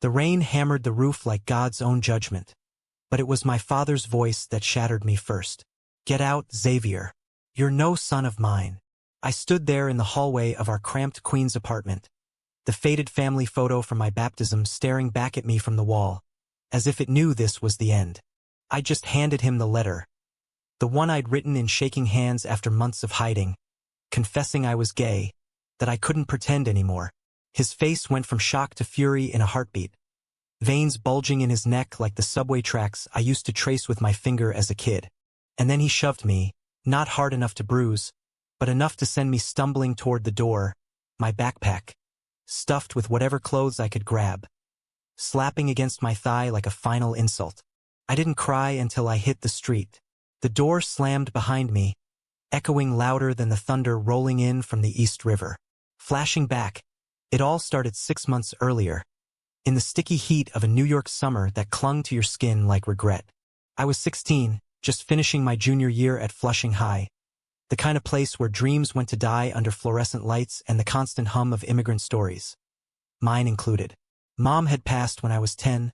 The rain hammered the roof like God's own judgment. But it was my father's voice that shattered me first. "Get out, Xavier. You're no son of mine." I stood there in the hallway of our cramped Queens apartment, the faded family photo from my baptism staring back at me from the wall, as if it knew this was the end. I just handed him the letter, the one I'd written in shaking hands after months of hiding, confessing I was gay, that I couldn't pretend anymore. His face went from shock to fury in a heartbeat, veins bulging in his neck like the subway tracks I used to trace with my finger as a kid. And then he shoved me, not hard enough to bruise, but enough to send me stumbling toward the door, my backpack, stuffed with whatever clothes I could grab, slapping against my thigh like a final insult. I didn't cry until I hit the street. The door slammed behind me, echoing louder than the thunder rolling in from the East River. Flashing back, it all started 6 months earlier, in the sticky heat of a New York summer that clung to your skin like regret. I was 16, just finishing my junior year at Flushing High, the kind of place where dreams went to die under fluorescent lights and the constant hum of immigrant stories. Mine included. Mom had passed when I was 10,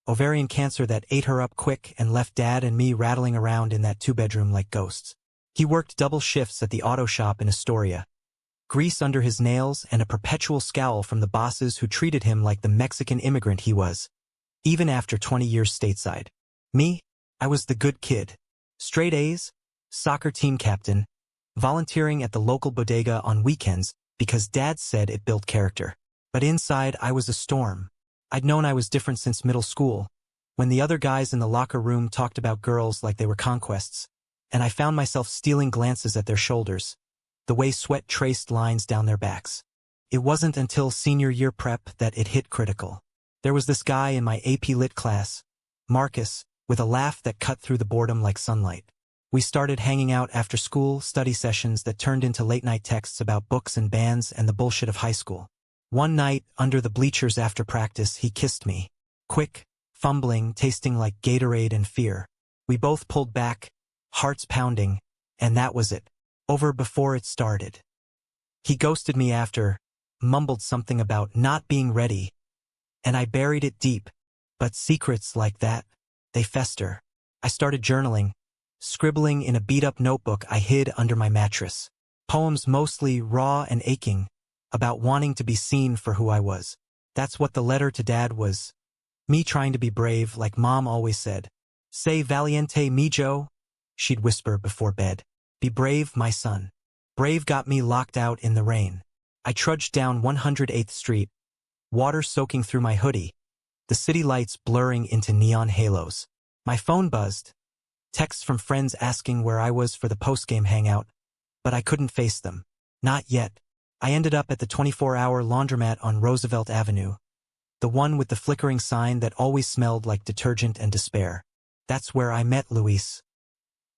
ovarian cancer that ate her up quick and left Dad and me rattling around in that two-bedroom like ghosts. He worked double shifts at the auto shop in Astoria, grease under his nails and a perpetual scowl from the bosses who treated him like the Mexican immigrant he was, even after 20 years stateside. Me? I was the good kid. Straight A's, soccer team captain, volunteering at the local bodega on weekends because Dad said it built character. But inside I was a storm. I'd known I was different since middle school, when the other guys in the locker room talked about girls like they were conquests, and I found myself stealing glances at their shoulders, the way sweat traced lines down their backs. It wasn't until senior year prep that it hit critical. There was this guy in my AP Lit class, Marcus, with a laugh that cut through the boredom like sunlight. We started hanging out after school study sessions that turned into late-night texts about books and bands and the bullshit of high school. One night, under the bleachers after practice, he kissed me. Quick, fumbling, tasting like Gatorade and fear. We both pulled back, hearts pounding, and that was it. Over before it started. He ghosted me after, mumbled something about not being ready, and I buried it deep. But secrets like that, they fester. I started journaling, scribbling in a beat-up notebook I hid under my mattress. Poems mostly raw and aching, about wanting to be seen for who I was. That's what the letter to Dad was. Me trying to be brave like Mom always said. "Say valiente mijo," she'd whisper before bed. "Be brave, my son." Brave got me locked out in the rain. I trudged down 108th Street, water soaking through my hoodie, the city lights blurring into neon halos. My phone buzzed, texts from friends asking where I was for the post-game hangout, but I couldn't face them. Not yet. I ended up at the 24-hour laundromat on Roosevelt Avenue, the one with the flickering sign that always smelled like detergent and despair. That's where I met Luis.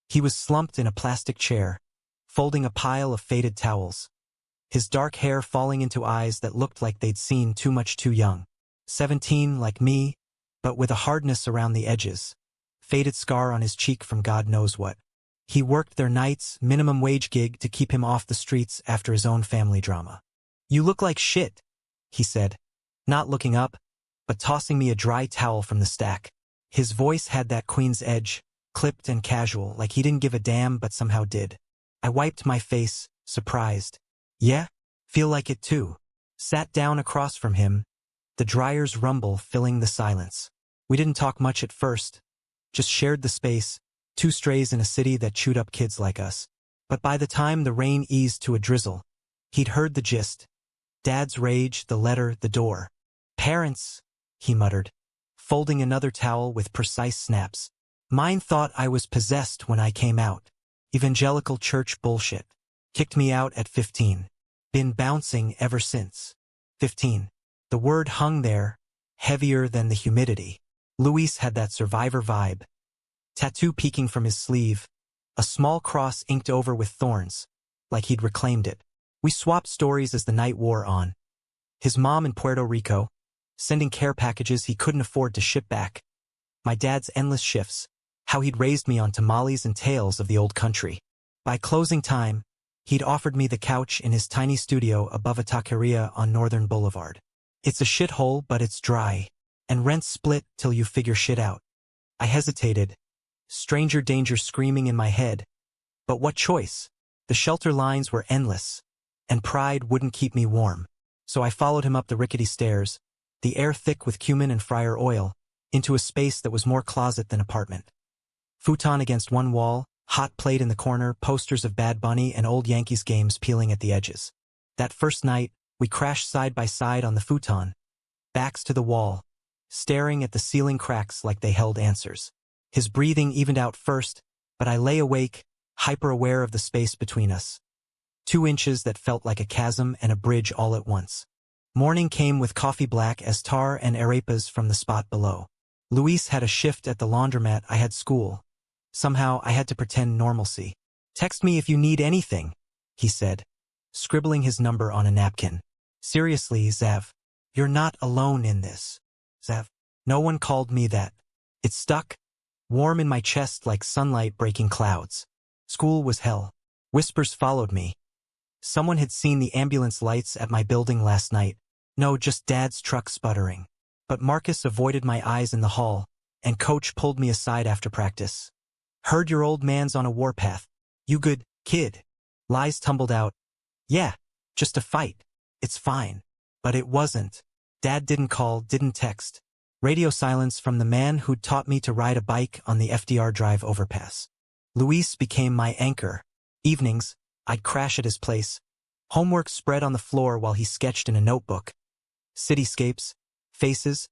He was slumped in a plastic chair, folding a pile of faded towels, his dark hair falling into eyes that looked like they'd seen too much too young. 17 like me, but with a hardness around the edges, faded scar on his cheek from God knows what. He worked their nights, minimum wage gig to keep him off the streets after his own family drama. "You look like shit," he said, not looking up, but tossing me a dry towel from the stack. His voice had that Queen's edge, clipped and casual, like he didn't give a damn but somehow did. I wiped my face, surprised. "Yeah? Feel like it too." Sat down across from him, the dryer's rumble filling the silence. We didn't talk much at first, just shared the space, two strays in a city that chewed up kids like us. But by the time the rain eased to a drizzle, he'd heard the gist. Dad's rage, the letter, the door. "Parents," he muttered, folding another towel with precise snaps. "Mine thought I was possessed when I came out. Evangelical church bullshit. Kicked me out at 15. Been bouncing ever since." 15. The word hung there, heavier than the humidity. Luis had that survivor vibe. Tattoo peeking from his sleeve, a small cross inked over with thorns, like he'd reclaimed it. We swapped stories as the night wore on. His mom in Puerto Rico, sending care packages he couldn't afford to ship back. My dad's endless shifts, how he'd raised me on tamales and tales of the old country. By closing time, he'd offered me the couch in his tiny studio above a taqueria on Northern Boulevard. "It's a shithole, but it's dry," And rent split till you figure shit out. I hesitated. Stranger danger screaming in my head. But what choice? The shelter lines were endless. And pride wouldn't keep me warm. So I followed him up the rickety stairs, the air thick with cumin and fryer oil, into a space that was more closet than apartment. Futon against one wall, hot plate in the corner, posters of Bad Bunny and old Yankees games peeling at the edges. That first night, we crashed side by side on the futon, backs to the wall, staring at the ceiling cracks like they held answers. His breathing evened out first, but I lay awake, hyper-aware of the space between us. 2 inches that felt like a chasm and a bridge all at once. Morning came with coffee black as tar and arepas from the spot below. Luis had a shift at the laundromat. I had school. Somehow I had to pretend normalcy. Text me if you need anything, he said, scribbling his number on a napkin. Seriously, Zav, you're not alone in this. Zav, no one called me that. It stuck, warm in my chest like sunlight breaking clouds. School was hell. Whispers followed me. Someone had seen the ambulance lights at my building last night. No, just Dad's truck sputtering. But Marcus avoided my eyes in the hall, and Coach pulled me aside after practice. Heard your old man's on a warpath. You good, kid? Lies tumbled out. Yeah, just a fight. It's fine. But it wasn't. Dad didn't call, didn't text. Radio silence from the man who'd taught me to ride a bike on the FDR Drive overpass. Luis became my anchor. Evenings, I'd crash at his place. Homework spread on the floor while he sketched in a notebook. Cityscapes, faces,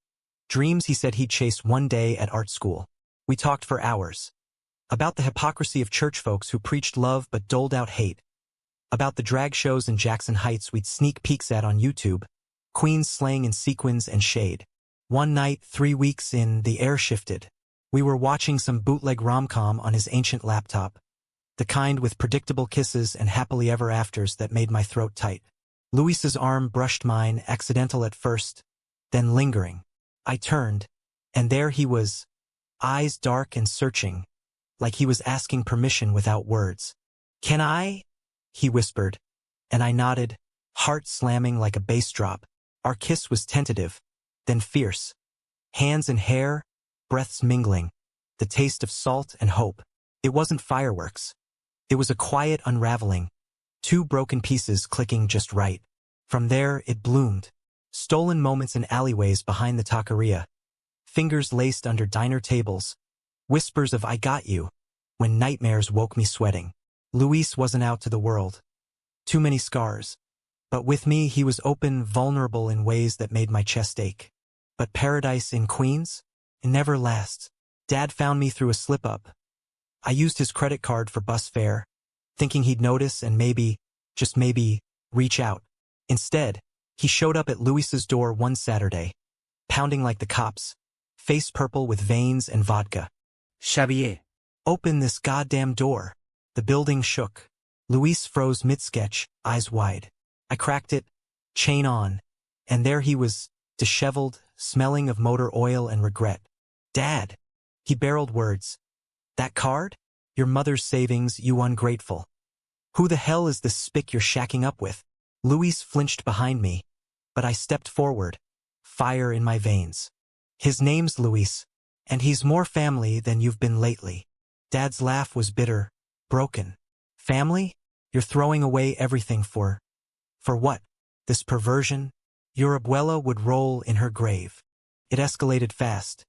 dreams he said he'd chase one day at art school. We talked for hours. About the hypocrisy of church folks who preached love but doled out hate. About the drag shows in Jackson Heights we'd sneak peeks at on YouTube. Queens slaying in sequins and shade. One night, 3 weeks in, the air shifted. We were watching some bootleg rom-com on his ancient laptop. The kind with predictable kisses and happily ever afters that made my throat tight. Luis's arm brushed mine, accidental at first, then lingering. I turned, and there he was, eyes dark and searching, like he was asking permission without words. Can I? He whispered, and I nodded, heart slamming like a bass drop. Our kiss was tentative, then fierce. Hands and hair, breaths mingling, the taste of salt and hope. It wasn't fireworks. It was a quiet unraveling, 2 broken pieces clicking just right. From there, it bloomed. Stolen moments in alleyways behind the taqueria. Fingers laced under diner tables. Whispers of I got you, when nightmares woke me sweating. Luis wasn't out to the world. Too many scars. But with me, he was open, vulnerable in ways that made my chest ache. But paradise in Queens? It never lasts. Dad found me through a slip-up. I used his credit card for bus fare, thinking he'd notice and maybe, just maybe, reach out. Instead, he showed up at Luis's door one Saturday, pounding like the cops, face purple with veins and vodka. Xavier. Open this goddamn door. The building shook. Luis froze mid-sketch, eyes wide. I cracked it, chain on, and there he was, disheveled, smelling of motor oil and regret. Dad. He barreled words. That card? Your mother's savings, you ungrateful. Who the hell is this spick you're shacking up with? Luis flinched behind me, but I stepped forward, fire in my veins. His name's Luis, and he's more family than you've been lately. Dad's laugh was bitter, broken. Family? You're throwing away everything for what? This perversion? Your abuela would roll in her grave. It escalated fast.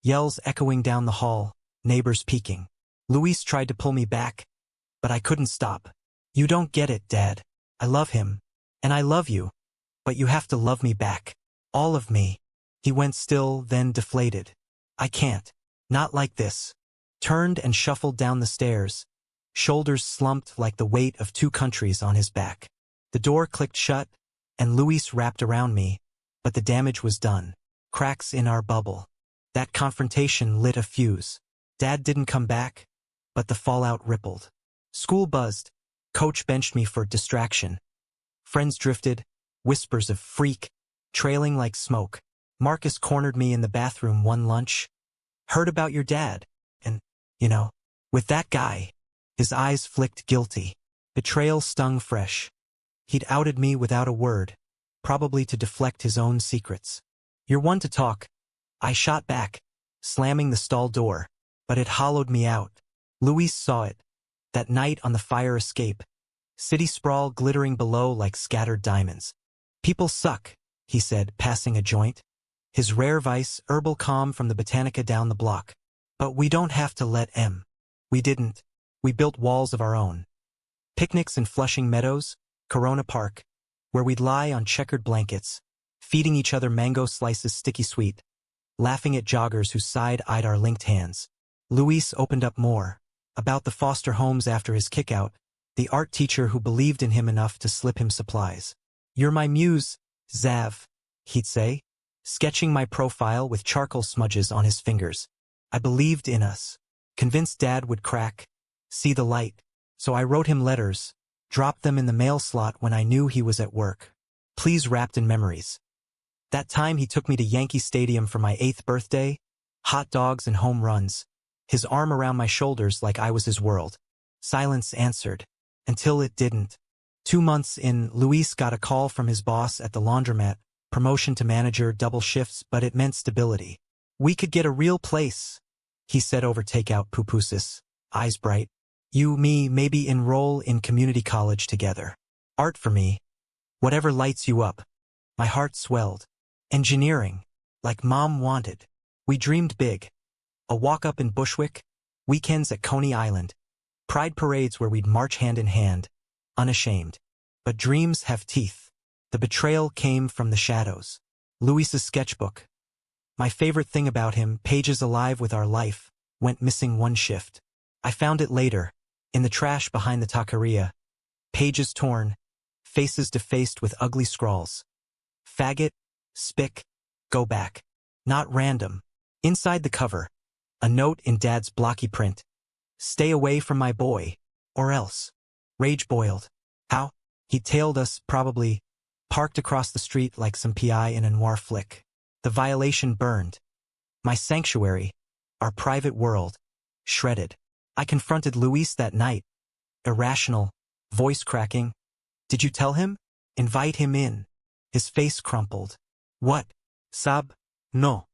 Yells echoing down the hall, neighbors peeking. Luis tried to pull me back, but I couldn't stop. You don't get it, Dad. I love him, and I love you, but you have to love me back. All of me. He went still, then deflated. I can't. Not like this. Turned and shuffled down the stairs, shoulders slumped like the weight of 2 countries on his back. The door clicked shut, and Luis wrapped around me, but the damage was done. Cracks in our bubble. That confrontation lit a fuse. Dad didn't come back, but the fallout rippled. School buzzed. Coach benched me for distraction. Friends drifted, whispers of freak, trailing like smoke. Marcus cornered me in the bathroom one lunch. Heard about your dad, and, with that guy. His eyes flicked guilty. Betrayal stung fresh. He'd outed me without a word, probably to deflect his own secrets. You're one to talk. I shot back, slamming the stall door, but it hollowed me out. Luis saw it. That night on the fire escape. City sprawl glittering below like scattered diamonds. People suck, he said, passing a joint. His rare vice, herbal calm from the Botanica down the block. But we don't have to let em. We didn't. We built walls of our own. Picnics in Flushing Meadows, Corona Park, where we'd lie on checkered blankets, feeding each other mango slices sticky sweet, laughing at joggers who side-eyed our linked hands. Luis opened up more, about the foster homes after his kickout, the art teacher who believed in him enough to slip him supplies. You're my muse, Zav, he'd say, sketching my profile with charcoal smudges on his fingers. I believed in us, convinced Dad would crack, see the light, so I wrote him letters, dropped them in the mail slot when I knew he was at work. Please wrapped in memories. That time he took me to Yankee Stadium for my 8th birthday, hot dogs and home runs, his arm around my shoulders like I was his world. Silence answered, until it didn't. 2 months in, Luis got a call from his boss at the laundromat, promotion to manager, double shifts, but it meant stability. We could get a real place, he said over takeout pupusas, eyes bright. You, me, maybe enroll in community college together. Art for me. Whatever lights you up. My heart swelled. Engineering. Like Mom wanted. We dreamed big. A walk-up in Bushwick. Weekends at Coney Island. Pride parades where we'd march hand in hand. Unashamed. But dreams have teeth. The betrayal came from the shadows. Luis's sketchbook. My favorite thing about him, pages alive with our life, went missing one shift. I found it later, in the trash behind the taqueria. Pages torn, faces defaced with ugly scrawls. Faggot, spick, go back. Not random. Inside the cover, a note in Dad's blocky print. Stay away from my boy, or else. Rage boiled. How? He tailed us, probably, parked across the street like some PI in a noir flick. The violation burned. My sanctuary, our private world, shredded. I confronted Luis that night. Irrational, voice cracking. Did you tell him? Invite him in. His face crumpled. What? Sab? No.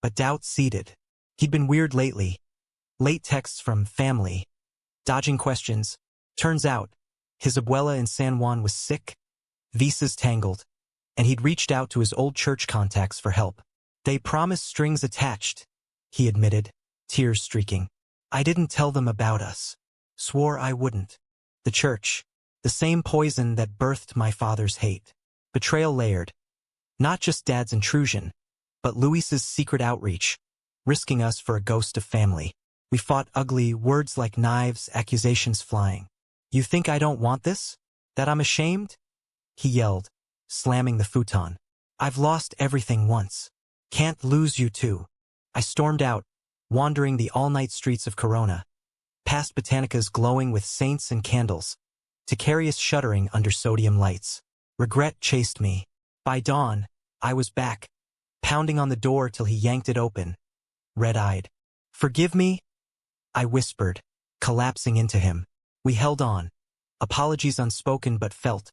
But doubt seeded. He'd been weird lately. Late texts from family. Dodging questions. Turns out, his abuela in San Juan was sick. Visas tangled. And he'd reached out to his old church contacts for help. They promised strings attached, he admitted, tears streaking. I didn't tell them about us. Swore I wouldn't. The church. The same poison that birthed my father's hate. Betrayal layered. Not just Dad's intrusion, but Luis's secret outreach, risking us for a ghost of family. We fought ugly, words like knives, accusations flying. You think I don't want this? That I'm ashamed? He yelled, slamming the futon. I've lost everything once. Can't lose you too. I stormed out, wandering the all-night streets of Corona, past Botanicas glowing with saints and candles, to Carious shuddering under sodium lights. Regret chased me. By dawn, I was back, pounding on the door till he yanked it open, red-eyed. Forgive me? I whispered, collapsing into him. We held on, apologies unspoken but felt,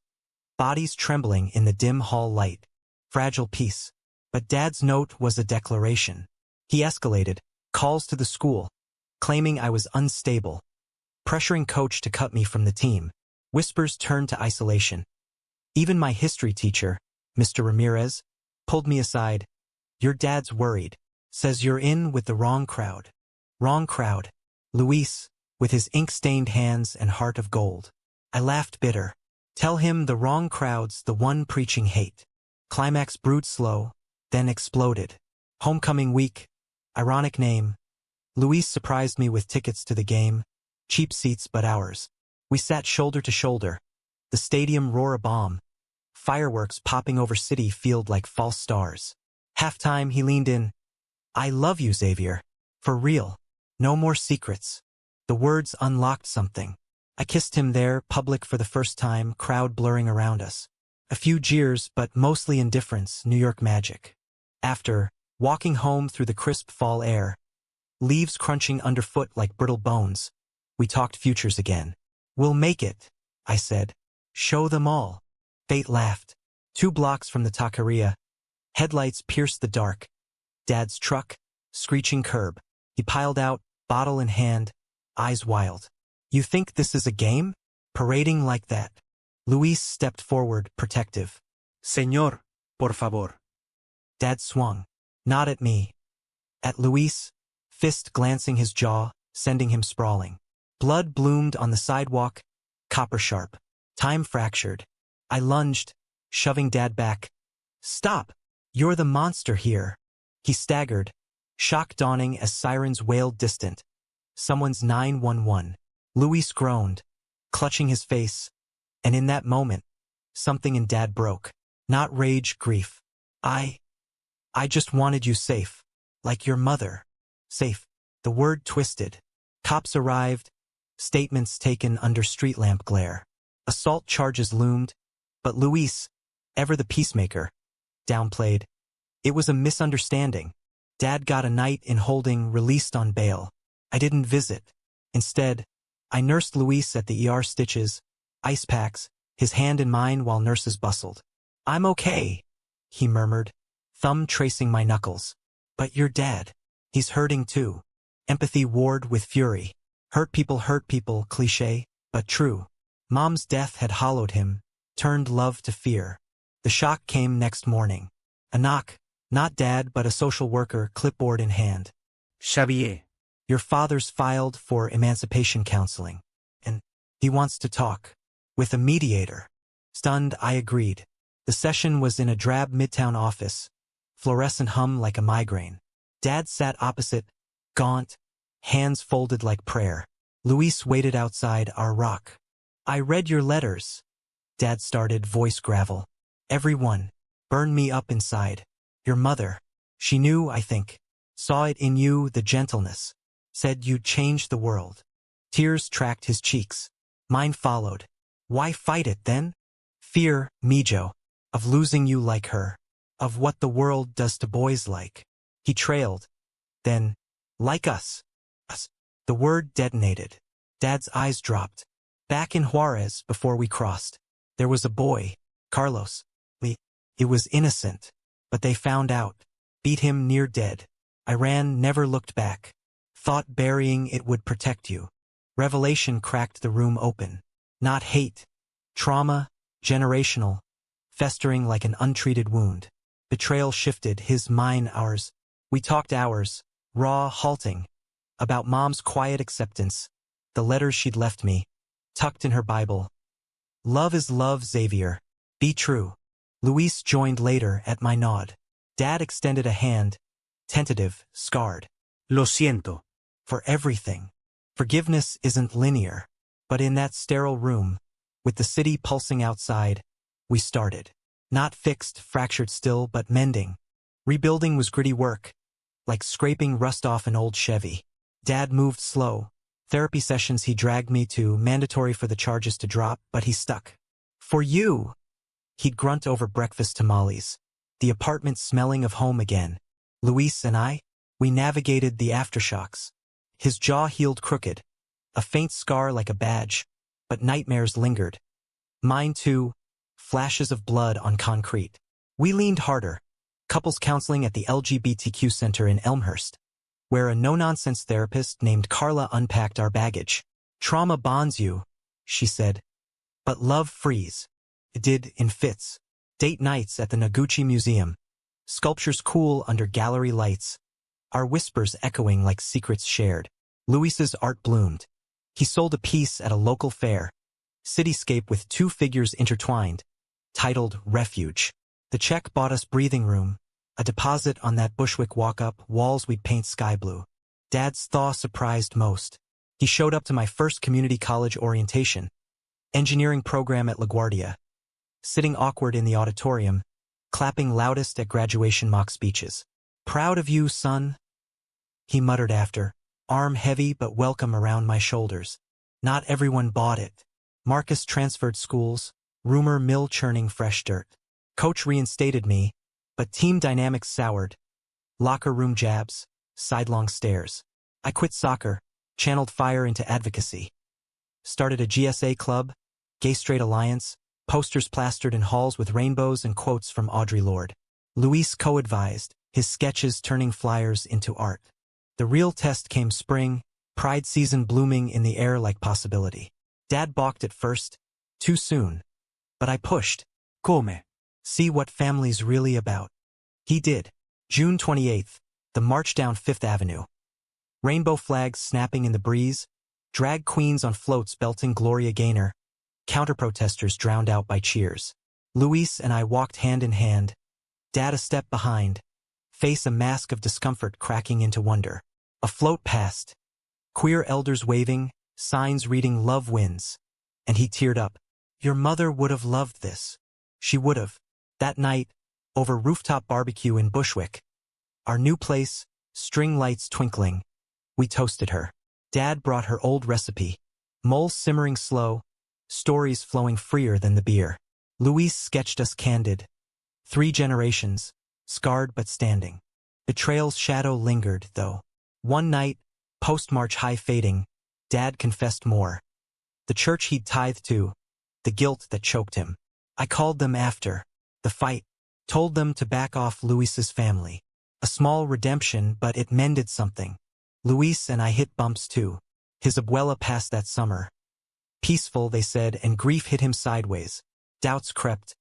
bodies trembling in the dim hall light. Fragile peace. But Dad's note was a declaration. He escalated, calls to the school, claiming I was unstable, pressuring coach to cut me from the team. Whispers turned to isolation. Even my history teacher, Mr. Ramirez, pulled me aside. Your dad's worried. Says you're in with the wrong crowd. Wrong crowd. Luis, with his ink-stained hands and heart of gold. I laughed bitter. Tell him the wrong crowd's the one preaching hate. Climax brewed slow, then exploded. Homecoming week. Ironic name. Luis surprised me with tickets to the game. Cheap seats but ours. We sat shoulder to shoulder. The stadium roar a bomb. Fireworks popping over Citi Field like false stars. Halftime he leaned in. I love you, Xavier. For real. No more secrets. The words unlocked something. I kissed him there, public for the first time, crowd blurring around us. A few jeers, but mostly indifference, New York magic. After, walking home through the crisp fall air, leaves crunching underfoot like brittle bones, we talked futures again. We'll make it, I said. Show them all. Fate laughed. 2 blocks from the taqueria, headlights pierced the dark. Dad's truck, screeching curb. He piled out, bottle in hand, eyes wild. You think this is a game? Parading like that. Luis stepped forward, protective. Señor, por favor. Dad swung. Not at me. At Luis, fist glancing his jaw, sending him sprawling. Blood bloomed on the sidewalk, copper sharp. Time fractured. I lunged, shoving Dad back. Stop! You're the monster here. He staggered, shock dawning as sirens wailed distant. Someone's 911. Luis groaned, clutching his face, and in that moment, something in Dad broke. Not rage, grief. I just wanted you safe. Like your mother. Safe. The word twisted. Cops arrived, statements taken under street lamp glare. Assault charges loomed, but Luis, ever the peacemaker, downplayed. It was a misunderstanding. Dad got a night in holding, released on bail. I didn't visit. Instead, I nursed Luis at the ER, stitches, ice packs, his hand in mine while nurses bustled. I'm okay, he murmured, thumb tracing my knuckles. But your dad. He's hurting too. Empathy warred with fury. Hurt people, cliché, but true. Mom's death had hollowed him, turned love to fear. The shock came next morning. A knock, not Dad but a social worker, clipboard in hand. Xavier. Your father's filed for emancipation counseling. And he wants to talk. With a mediator. Stunned, I agreed. The session was in a drab midtown office. Fluorescent hum like a migraine. Dad sat opposite, gaunt, hands folded like prayer. Luis waited outside our rock. I read your letters. Dad started, voice gravel. Every one. Burned me up inside. Your mother. She knew, I think. Saw it in you, the gentleness. Said you'd change the world. Tears tracked his cheeks. Mine followed. Why fight it then? Fear, Mijo. Of losing you like her. Of what the world does to boys like. He trailed. Then, like us. Us. The word detonated. Dad's eyes dropped. Back in Juarez before we crossed. There was a boy, Carlos. It was innocent. But they found out. Beat him near dead. I ran, never looked back. Thought burying it would protect you. Revelation cracked the room open. Not hate. Trauma, generational. Festering like an untreated wound. Betrayal shifted, his, mine, ours. We talked hours, raw, halting. About Mom's quiet acceptance. The letters she'd left me. Tucked in her Bible. Love is love, Xavier. Be true. Luis joined later at my nod. Dad extended a hand. Tentative, scarred. Lo siento. For everything. Forgiveness isn't linear. But in that sterile room, with the city pulsing outside, we started. Not fixed, fractured still, but mending. Rebuilding was gritty work. Like scraping rust off an old Chevy. Dad moved slow. Therapy sessions he dragged me to, mandatory for the charges to drop, but he stuck. For you! He'd grunt over breakfast tamales. The apartment smelling of home again. Luis and I, we navigated the aftershocks. His jaw healed crooked. A faint scar like a badge. But nightmares lingered. Mine too. Flashes of blood on concrete. We leaned harder. Couples counseling at the LGBTQ center in Elmhurst, where a no-nonsense therapist named Carla unpacked our baggage. Trauma bonds you, she said. But love frees. It did in fits. Date nights at the Noguchi Museum. Sculptures cool under gallery lights. Our whispers echoing like secrets shared. Luis's art bloomed. He sold a piece at a local fair. Cityscape with two figures intertwined. Titled Refuge. The check bought us breathing room. A deposit on that Bushwick walk-up, walls we'd paint sky blue. Dad's thaw surprised most. He showed up to my first community college orientation. Engineering program at LaGuardia. Sitting awkward in the auditorium, clapping loudest at graduation mock speeches. Proud of you, son, he muttered after, arm heavy but welcome around my shoulders. Not everyone bought it. Marcus transferred schools, rumor mill churning fresh dirt. Coach reinstated me, but team dynamics soured. Locker room jabs, sidelong stares. I quit soccer, channeled fire into advocacy. Started a GSA club, Gay Straight Alliance, posters plastered in halls with rainbows and quotes from Audre Lorde. Luis co-advised, his sketches turning flyers into art. The real test came spring, pride season blooming in the air like possibility. Dad balked at first, too soon. But I pushed. Come. See what family's really about. He did. June 28th, the march down Fifth Avenue. Rainbow flags snapping in the breeze, drag queens on floats belting Gloria Gaynor, counter-protesters drowned out by cheers. Luis and I walked hand in hand, Dad a step behind, face a mask of discomfort cracking into wonder. A float passed, queer elders waving, signs reading "Love Wins," and he teared up. Your mother would have loved this. She would have. That night, over rooftop barbecue in Bushwick, our new place, string lights twinkling, we toasted her. Dad brought her old recipe, moles simmering slow, stories flowing freer than the beer. Luis sketched us candid. 3 generations, scarred but standing. Betrayal's shadow lingered, though. One night, post-march high fading, Dad confessed more. The church he'd tithed to, the guilt that choked him. I called them after the fight, told them to back off Luis's family. A small redemption, but it mended something. Luis and I hit bumps too. His abuela passed that summer. Peaceful, they said, and grief hit him sideways. Doubts crept.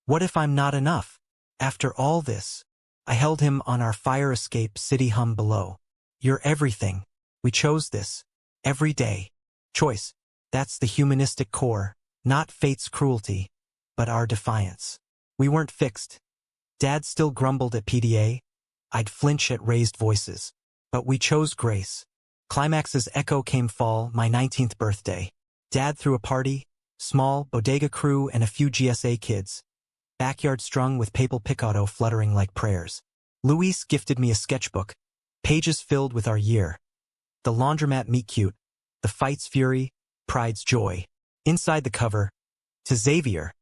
What if I'm not enough? After all this, I held him on our fire escape city hum below. You're everything. We chose this. Every day. Choice. That's the humanistic core, not fate's cruelty, but our defiance. We weren't fixed. Dad still grumbled at PDA. I'd flinch at raised voices. But we chose grace. Climax's echo came fall, my 19th birthday. Dad threw a party, small, bodega crew and a few GSA kids. Backyard strung with papal picado fluttering like prayers. Luis gifted me a sketchbook, pages filled with our year. The laundromat meet-cute, the fight's fury, pride's joy. Inside the cover, to Xavier,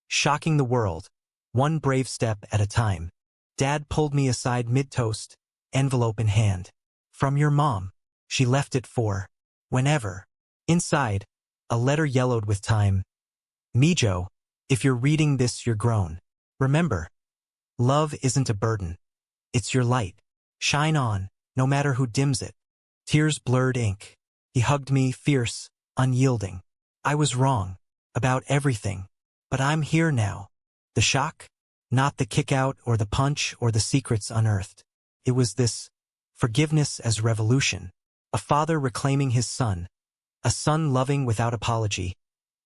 shocking the world, one brave step at a time. Dad pulled me aside mid-toast, envelope in hand. From your mom. She left it for whenever. Inside, a letter yellowed with time. Mijo, if you're reading this, you're grown. Remember, love isn't a burden. It's your light. Shine on, no matter who dims it. Tears blurred ink. He hugged me, fierce, unyielding. I was wrong. About everything. But I'm here now. The shock? Not the kick-out or the punch or the secrets unearthed. It was this forgiveness as revolution. A father reclaiming his son. A son loving without apology.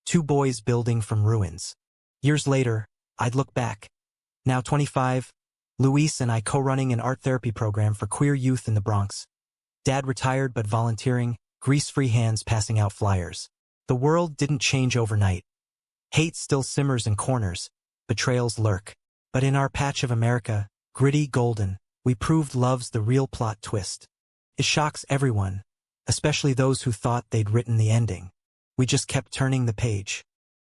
2 boys building from ruins. Years later, I'd look back. Now 25, Luis and I co-running an art therapy program for queer youth in the Bronx. Dad retired but volunteering, grease-free hands passing out flyers. The world didn't change overnight. Hate still simmers in corners, betrayals lurk. But in our patch of America, gritty, golden, we proved love's the real plot twist. It shocks everyone, especially those who thought they'd written the ending. We just kept turning the page.